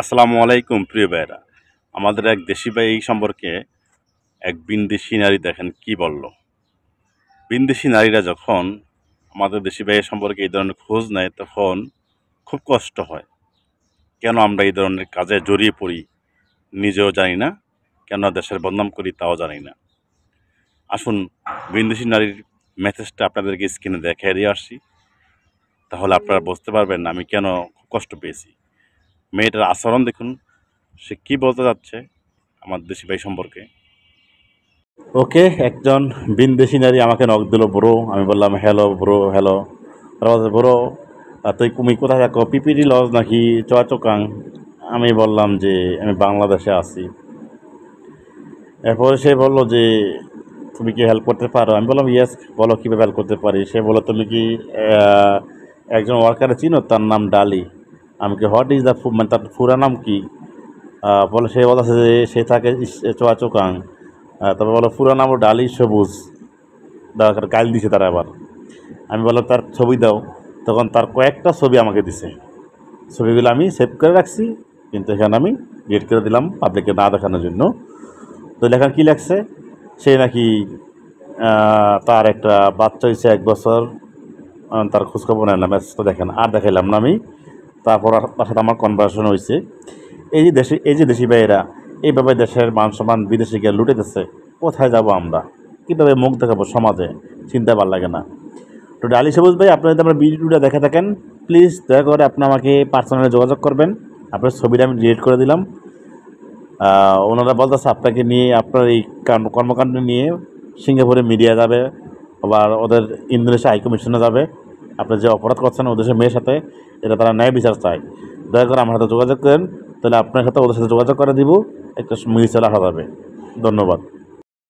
আসসালামু আলাইকুম প্রিয় ভাইরা। আমাদের এক দেশি ভাই এই সম্পর্কে এক বিনদেশি নারী দেখেন কি বলল। বিনদেশি নারীরা যখন আমাদের দেশি ভাইয়ের সম্পর্কে এই ধরনের খোঁজ নেয় তখন খুব কষ্ট হয়। কেন আমরা এই ধরনের কাজে জড়িয়ে পড়ি নিজেও জানি না, কেন দেশের বদনাম করি তাও জানি না। আসুন বিনদেশি নারীর মেসেজটা আপনাদেরকে স্ক্রিনে দেখিয়ে দিয়ে আসছি, তাহলে আপনারা বুঝতে পারবেন আমি কেন খুব কষ্ট পেয়েছি। মেয়েটার আচরণ দেখুন, সে কি বলতে যাচ্ছে আমার দেশি ভাই সম্পর্কে। ওকে, একজন বিনদেশি নারী আমাকে নক দিল ব্রো। আমি বললাম হ্যালো ব্রো, হ্যালো। ব্রো, তুমি কোথায় থাকো, পিপিডি লজ নাকি চুয়াচুকাং? আমি বললাম যে আমি বাংলাদেশে আছি। এরপরে সে বলল যে তুমি কি হেল্প করতে পারো? আমি বললাম ইয়েস, বলো কীভাবে হেল্প করতে পারি। সে বললো তুমি কি একজন ওয়ার্কারে চিনো, তার নাম ডালি? আমি কি হোয়াট ইজ দ্য মানে তার পুরা নাম কি? বলে সে বলছে যে সে থাকে চুয়াচুকাং। তবে বলো পুরো নাম ডালি সবুজ। গাল দিছে তারা আবার। আমি বললাম তার ছবি দাও। তখন তার কয়েকটা ছবি আমাকে দিছে। ছবিগুলো আমি সেভ করে রাখছি, কিন্তু এখানে আমি ডিলিট করে দিলাম পাবলিককে না দেখানোর জন্য। তো লেখা কী লাগছে, সে নাকি তার একটা বাচ্চা হয়েছে 1 বছর, তার খোঁজখবর নেয় না, মেসেজটা দেখেন। আর দেখাইলাম না আমি। তারপর তার সাথে আমার কনভারসেশন হয়েছে। এই যে দেশি ভাইয়েরা এইভাবে দেশের মান সম্মান বিদেশে গিয়ে লুটেতেছে, কোথায় যাব আমরা? কীভাবে মুখ দেখাবো সমাজে? চিন্তা ভালো লাগে না। তো ডালি সবুজ ভাই, আপনি যদি আমার ভিডিওটা দেখে থাকেন, প্লিজ দয়া করে আপনি আমাকে পার্সোনালি যোগাযোগ করবেন। আপনার ছবিটা আমি ডিলিট করে দিলাম। ওনারা বলতেছে আপনাকে নিয়ে, আপনার এই কর্মকাণ্ড নিয়ে সিঙ্গাপুরে মিডিয়া যাবে, আবার ওদের ইন্দোনেশিয়া হাইকমিশনে যাবে। আপনি যে অপরাধ করছেন ওদের মেয়ের সাথে, এটা তারা ন্যায় বিচার চায়। দয়া করে আমার সাথে যোগাযোগ করেন, তাহলে আপনার সাথে ওদের সাথে যোগাযোগ করে দিব, একটা মিল চলে আসা যাবে। ধন্যবাদ।